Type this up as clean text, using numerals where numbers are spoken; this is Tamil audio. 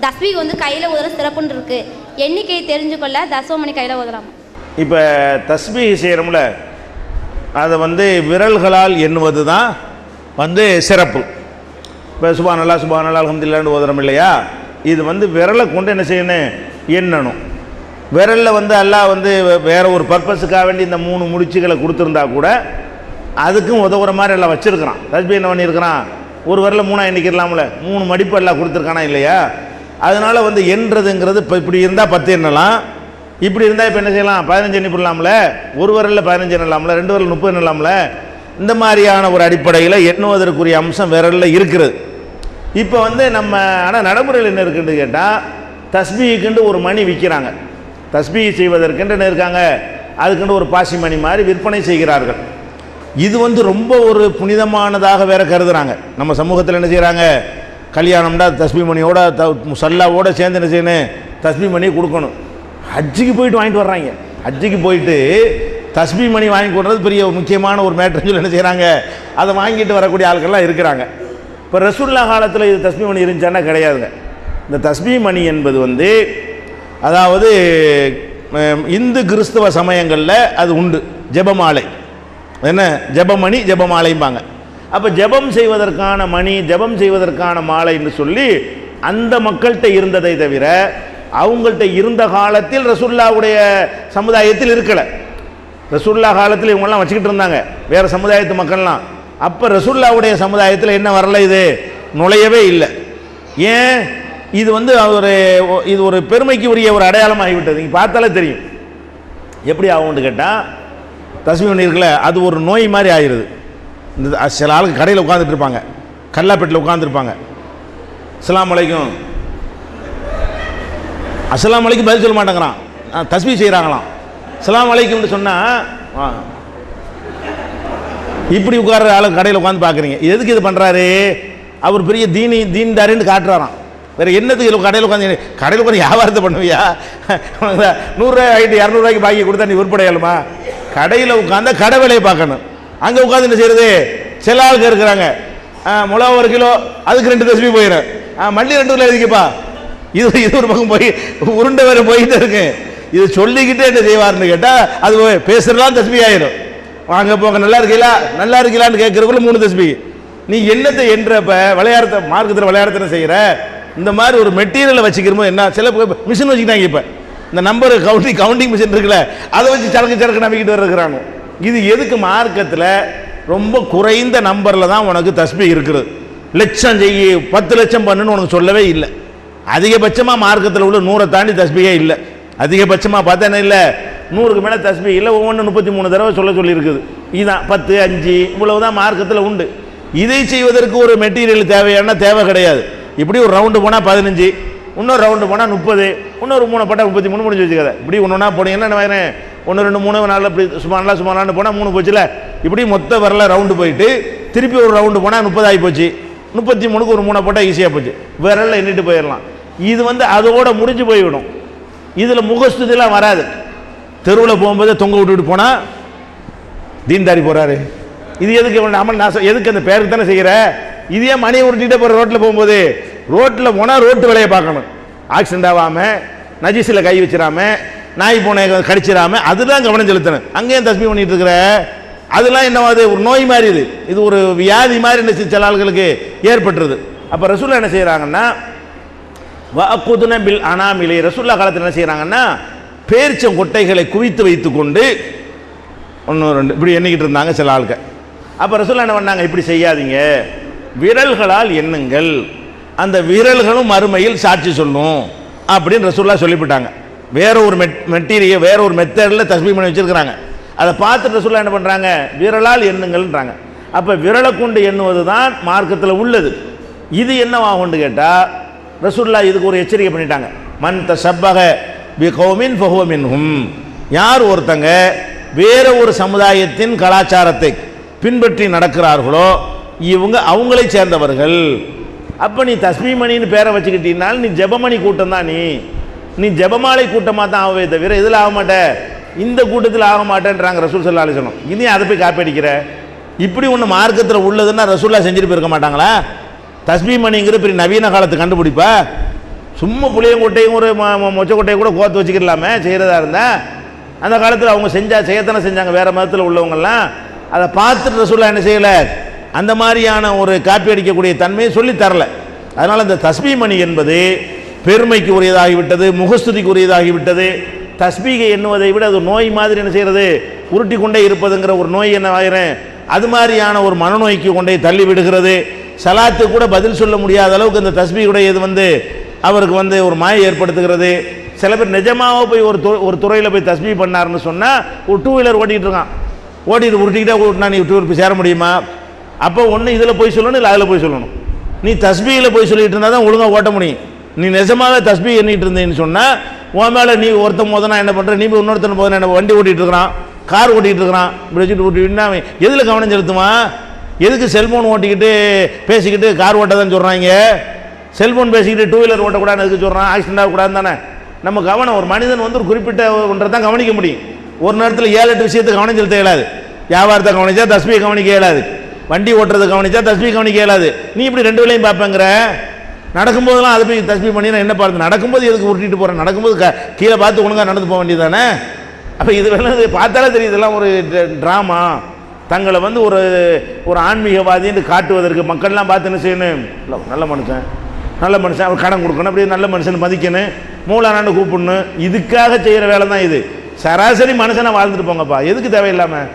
தஸ்பீக் வந்து கையில் ஊதுற சிறப்புன்னு இருக்குது. எண்ணிக்கையை தெரிஞ்சுக்கொள்ள தசவமணி கையில் ஊதலாம். இப்போ தஸ்பீஹ் செய்கிறோம்ல, அதை வந்து விரல்களால் எண்ணுவது தான் வந்து சிறப்பு. இப்போ சுப்ஹானல்லாஹ் சுப்ஹானல்லாஹ் அல்ஹம்துலில்லாஹ்னு ஓதுறோம் இல்லையா, இது வந்து விரலை கொண்டு என்ன செய்யணும், எண்ணணும். விரலில் வந்து அல்லாஹ் வந்து வேறு ஒரு பர்பஸுக்காக வேண்டி இந்த 3 முடிச்சுகளை கொடுத்துருந்தா கூட அதுக்கும் உதவுற மாதிரி எல்லாம் வச்சுருக்கிறான். தஸ்பீஹ் என்ன பண்ணியிருக்கிறான், ஒரு விரலில் 3 எண்ணிக்கலாம்ல, 3 மடிப்பு எல்லாம் கொடுத்துருக்கானா இல்லையா. அதனால் வந்து எண்ணுறதுங்கிறது இப்போ இப்படி இருந்தால் 10 எண்ணலாம், இப்படி இருந்தால் இப்போ என்ன செய்யலாம், 15 எண்ணி போடலாம்ல, ஒரு விரலில் 15 எண்ணலாம்ல, 2 விரல் 30 எண்ணலாம்ல. இந்த மாதிரியான ஒரு அடிப்படையில் எண்ணுவதற்குரிய அம்சம் விரலில் இருக்கிறது. இப்போ வந்து நம்ம ஆனால் நடைமுறையில் என்ன இருக்குன்னு கேட்டால், தஸ்பீஹுக்குண்டு ஒரு மணி விற்கிறாங்க. தஸ்பீஹ் செய்வதற்கென்று என்ன இருக்காங்க, அதுக்குண்டு ஒரு பாசி மணி மாதிரி விற்பனை செய்கிறார்கள். இது வந்து ரொம்ப ஒரு புனிதமானதாக வேற கருதுகிறாங்க. நம்ம சமூகத்தில் என்ன செய்கிறாங்க, கல்யாணம்னா தஸ்பீஹ் மணியோட முசல்லாவோட சேர்ந்து என்ன செய்யணும், தஸ்பீஹ் மணி கொடுக்கணும். ஹஜ்ஜுக்கு போயிட்டு வாங்கிட்டு வர்றாங்க. ஹஜ்ஜுக்கு போயிட்டு தஸ்பீஹ் மணி வாங்கி கொடுறது பெரிய முக்கியமான ஒரு மேட்டர்னு சொல்லி என்ன செய்கிறாங்க, அதை வாங்கிட்டு வரக்கூடிய ஆட்கள்லாம் இருக்கிறாங்க. இப்போ ரசூலுல்லாஹ் காலத்தில் இது தஸ்பீஹ் மணி இருந்துச்சான்னா கிடையாதுங்க. இந்த தஸ்பீஹ் மணி என்பது வந்து அதாவது இந்து கிறிஸ்தவ சமயங்களில் அது உண்டு. ஜெபமாலை என்ன, ஜெபமணி ஜெபமாலைம்பாங்க. அப்போ ஜெபம் செய்வதற்கான மணி, ஜெபம் செய்வதற்கான மாலைன்னு சொல்லி அந்த மக்கள்கிட்ட இருந்ததை தவிர அவங்கள்ட்ட இருந்த காலத்தில் ரசூலுல்லாஹ்வுடைய சமுதாயத்தில் இருக்கலை. ரசூலுல்லாஹ் காலத்தில் இவங்கெல்லாம் வச்சுக்கிட்டு இருந்தாங்க வேறு சமுதாயத்து மக்கள்லாம். அப்போ ரசூலுல்லாஹ்வுடைய சமுதாயத்தில் என்ன வரல, இது நுழையவே இல்லை. ஏன், இது வந்து இது ஒரு பெருமைக்கு உரிய ஒரு அடையாளம் ஆகிவிட்டது. நீங்கள் பார்த்தாலே தெரியும் எப்படி ஆகும்னு கேட்டால், தஸ்பீஹ் மணி இருக்குல்ல, அது ஒரு நோய் மாதிரி ஆகிடுது. இந்த சில ஆளுக்கு கடையில் உட்காந்துட்டு இருப்பாங்க, கல்லாப்பேட்டில் உட்காந்துருப்பாங்க, அஸ்ஸலாமு அலைக்கும் அஸ்ஸலாமு அலைக்கும் பதில் சொல்ல மாட்டேங்கிறான், தஸ்பீஹ் செய்கிறாங்களாம். அஸ்ஸலாமு அலைக்கும்னு சொன்னால் இப்படி உட்கார்ற ஆளுக்கு கடையில் உட்காந்து பார்க்குறீங்க. எதுக்கு இது பண்ணுறாரு, அவர் பெரிய தீன்தாரின்னு காட்டுறாராம். வேறு என்னத்துக்கு கடையில் உட்காந்து வியாபாரத்தை பண்ணுவியா, 100 ரூபாய் ஆகிட்டு 200 ரூபாய்க்கு பாக்கி கொடுத்தா நீ உருப்படையாளுமா? கடையில் உட்காந்தா கடை வேலையை பார்க்கணும். அங்கே உட்காந்து என்ன செய்யறது, சில ஆளுக்கு இருக்கிறாங்க, மிளகா 1 கிலோ அதுக்கு 2 தஸ்பீஹ் போயிடும், மல்லி 2 கிலோ எழுதிக்கப்பா. இது ஒரு பக்கம் போய் உருண்டை வேறு போயிட்டே இருக்கு. இது சொல்லிக்கிட்டே என்ன செய்வார்னு கேட்டால், அது பேசுறதுலாம் தஸ்பீஹ் ஆயிடும். வாங்க போங்க, நல்லா இருக்கீங்களா நல்லா இருக்கீங்களான்னு கேட்கறதுக்குள்ள 3 தஸ்பீஹ். நீ என்னத்தை என்றப்ப விளையாடுற மார்க்கத்தில் விளையாடுறதுன்னு செய்கிற. இந்த மாதிரி ஒரு மெட்டீரியலை வச்சுக்கிறோம் என்ன, சில மிஷின் வச்சுக்கிட்டாங்க. இப்போ இந்த நம்பர் கவுண்டிங் மிஷின் இருக்குல்ல, அதை வச்சு சரக்கு நம்பிக்கிட்டு இருக்கிறாங்க. இது எதுக்கு, மார்க்கத்தில் ரொம்ப குறைந்த நம்பரில் தான் உனக்கு தஸ்பீஹ் இருக்குது. லட்சம் செய்ய 10 லட்சம் பண்ணுன்னு உனக்கு சொல்லவே இல்லை. அதிகபட்சமாக மார்க்கத்தில் உள்ள 100 தாண்டி தஸ்பீஹே இல்லை. அதிகபட்சமாக பார்த்தா என்ன இல்லை, 100க்கு மேலே தஸ்பீஹ் இல்லை. ஒவ்வொன்று 33 தடவை சொல்லியிருக்குது. இதுதான் 10 5 இவ்வளவு தான் மார்க்கத்தில் உண்டு. இதை செய்வதற்கு ஒரு மெட்டீரியல் தேவையான தேவை கிடையாது. இப்படி ஒரு ரவுண்டு போனால் 15, இன்னொரு ரவுண்டு போனால் 30, இன்னொரு 3 போட்டால் 33 முடிஞ்சு வச்சுக்காத. இப்படி ஒன்று போனீங்கன்னா என்ன வேறு 1 2 3 4 இப்படி சுமாரெலாம் போனால் 3 போச்சுல. இப்படி மொத்த வரல ரவுண்டு போயிட்டு திருப்பி ஒரு ரவுண்டு போனால் 30 ஆகி போச்சு. 33க்கு ஒரு 3 போட்டால் ஈஸியாக போச்சு, விரலில் எண்ணிட்டு போயிடலாம். இது வந்து அதோட முடிஞ்சு போய்விடும். இதில் முகஸ்துதிலாம் வராது. தெருவில் போகும்போது தொங்க விட்டுட்டு போனால் தீன்தாரி போகிறாரு, இது எதுக்கு அமல் நாசம், எதுக்கு அந்த பேருக்கு தானே செய்கிற. இதே மணியை உருட்டிகிட்டே போகிற ரோட்டில் போகும்போது, ரோட்டில் போனால் ரோட்டு வேலையை பார்க்கணும். ஆக்சிடென்ட் ஆகாமல், நஜீஸில் கை வச்சிடாம, நாய் பூனை கடிச்சிடாமல் அதுதான் கவனம் செலுத்தணும். அங்கேயும் தஸ்பீஹ் பண்ணிட்டு இருக்கிற அதெல்லாம் என்னவாது, ஒரு நோய் மாதிரி. இது ஒரு வியாதி மாதிரி என்ன சில ஆளுகளுக்கு ஏற்பட்டுருது. அப்போ ரசூலுல்லாஹ் என்ன செய்கிறாங்கன்னா, வஅகுதுன பில் அனாமிலே, ரசூலுல்லாஹ் காலத்தில் என்ன செய்கிறாங்கன்னா, பேரிச்சம் கொட்டைகளை குவித்து வைத்து கொண்டு 1 2 இப்படி எண்ணிக்கிட்டு இருந்தாங்க சில ஆளுக்கு. அப்போ ரசூலுல்லாஹ் என்ன பண்ணாங்க, இப்படி செய்யாதீங்க, விரல்களால் எண்ணுங்கள், அந்த விரல்களும் மறுமையில் சாட்சி சொல்லும் அப்படின்னு ரசூலுல்லாஹ் சொல்லிவிட்டாங்க. வேற ஒரு மெட்டீரியல் வேற ஒரு மெத்தடில் தஸ்பீஹ் பண்ணி வச்சிருக்கிறாங்க. அதை பார்த்துட்டு ரசூலுல்லாஹ் என்ன பண்ணுறாங்க, விரலால் எண்ணுங்கள்ன்றாங்க. அப்போ விரலை கொண்டு எண்ணுவது தான் மார்க்கத்தில் உள்ளது. இது என்னவாகும்னு கேட்டால், ரசூலுல்லாஹ் இதுக்கு ஒரு எச்சரிக்கை பண்ணிட்டாங்க. மன் தஷப்பஹ பிகௌமின் ஃபஹுவ மின்ஹும், யார் ஒருத்தங்க வேற ஒரு சமுதாயத்தின் கலாச்சாரத்தை பின்பற்றி நடக்கிறார்களோ இவங்க அவங்களை சேர்ந்தவர்கள். அப்போ நீ தஸ்பீஹ் மணின்னு பேரை வச்சுக்கிட்டீங்கனாலும் நீ ஜெபமணி கூட்டம் தான், நீ ஜெபமாலை கூட்டமாக தான் ஆகவே தவிர இதில் ஆக மாட்டேன், இந்த கூட்டத்தில் ஆக மாட்டேன்றாங்க ரசூல் ஸல்லல்லாஹு அலைஹி வஸல்லம். இதையும் அதை போய் காப்பி அடிக்கிற. இப்படி ஒன்று மார்க்கத்தில் உள்ளதுன்னா ரசூலுல்லாஹ் செஞ்சுட்டு போயிருக்க மாட்டாங்களா? தஸ்பீஹ் மணிங்கிற பெரிய நவீன காலத்து கண்டுபிடிப்பா. சும்மா புளியங்கொட்டையும் ஒரு மொச்சக்கொட்டையும் கூட கோர்த்து வச்சுக்கலாமே செய்கிறதா இருந்தால். அந்த காலத்தில் அவங்க செய்யத்தானே செஞ்சாங்க வேறு மதத்தில் உள்ளவங்கெல்லாம். அதை பார்த்துட்டு ரசூலுல்லாஹ் என்ன செய்யலை, அந்த மாதிரியான ஒரு காப்பி அடிக்கக்கூடிய தன்மையை சொல்லி தரல. அதனால் இந்த தஸ்பீ மணி என்பது பெருமைக்கு உரியதாகிவிட்டது, முகஸ்துதிக்கு உரியதாகிவிட்டது. தஸ்பீகை எண்ணுவதை விட அது நோய் மாதிரி என்ன செய்கிறது, உருட்டி கொண்டே இருப்பதுங்கிற ஒரு நோய் என்ன ஆகிறேன், அது மாதிரியான ஒரு மனநோய்க்கு கொண்டே தள்ளி விடுகிறது. சலாத்து கூட பதில் சொல்ல முடியாத அளவுக்கு இந்த தஸ்பீகுடைய இது அவருக்கு ஒரு மாயை ஏற்படுத்துகிறது. சில பேர் நிஜமாக போய் ஒரு துறையில் போய் தஸ்பீ பண்ணாருன்னு சொன்னால் ஒரு 2 வீலர் ஓட்டிகிட்டு இருக்கான், ஓட்டிகிட்டு உருட்டிக்கிட்டே ஓட்டினா நீ 2 வீலர் போய் சேர முடியுமா? அப்போ ஒன்று இதில் போய் சொல்லணும், இல்லை அதில் போய் சொல்லணும். நீ தஸ்பீயில் போய் சொல்லிட்டு இருந்தால் தான் ஒழுங்காக ஓட்ட முடியும். நீ நிஜமாகவே தஸ்பீ எண்ணிட்டு இருந்தேன்னு சொன்னால் உன் மேலே நீ ஒருத்தன் போதுனா என்ன பண்ணுற, நீ போய் இன்னொருத்தன் போதுனா என்ன, வண்டி ஓட்டிகிட்டு இருக்கிறான், கார் ஓட்டிகிட்டு இருக்கிறான், இப்படி வச்சுட்டு ஓட்டிக்கிட்டுனா எதில் கவனம் செலுத்துவான்? எதுக்கு செல்ஃபோன் ஓட்டிக்கிட்டு பேசிக்கிட்டு கார் ஓட்ட தான் சொல்கிறாங்க. செல்ஃபோன் பேசிக்கிட்டு 2 வீலர் ஓட்டக்கூடாதுன்னு எதுக்கு சொல்கிறான்? ஆக்சிடென்ட் ஆகக்கூடாது தானே. நம்ம கவனம், ஒரு மனிதன் ஒரு குறிப்பிட்ட ஒன்றை தான் கவனிக்க முடியும். ஒரு நேரத்தில் 7-8 விஷயத்தை கவனம் செலுத்த இயலாது. வியாபாரத்தை கவனிச்சா தஸ்பீ கவனிக்க இயலாது, வண்டி ஓட்டுறதை கவனிச்சா தஸ்பீ கவனிக்க இயலாது. நீ இப்படி 2 வேளையும் பார்ப்பேங்கிற. நடக்கும்போதெல்லாம் அதை போய் தஸ்பீ பண்ணி என்ன பார்த்து, நடக்கும்போது எதுக்கு உருட்டிட்டு போகிறேன், நடக்கும்போது கீழே பார்த்து ஒழுங்காக நடந்து போக வேண்டியது தானே. அப்போ இது வேணும் பார்த்தாலே தெரியுது, இதெல்லாம் ஒரு ட்ராமா. தங்களை ஒரு ஆன்மீகவாதின்னு காட்டுவதற்கு மக்கள்லாம் பார்த்து என்ன செய்யணும், நல்ல மனுஷன் அவர் கடன் கொடுக்கணும், அப்படியே நல்ல மனுஷன் மதிக்கணும், மூலானாண்டு கூப்பிடணும். இதுக்காக செய்கிற வேலை தான் இது. சராசரி மனுஷனை வாழ்ந்துட்டு போங்கப்பா, எதுக்கு தேவையில்லாமல்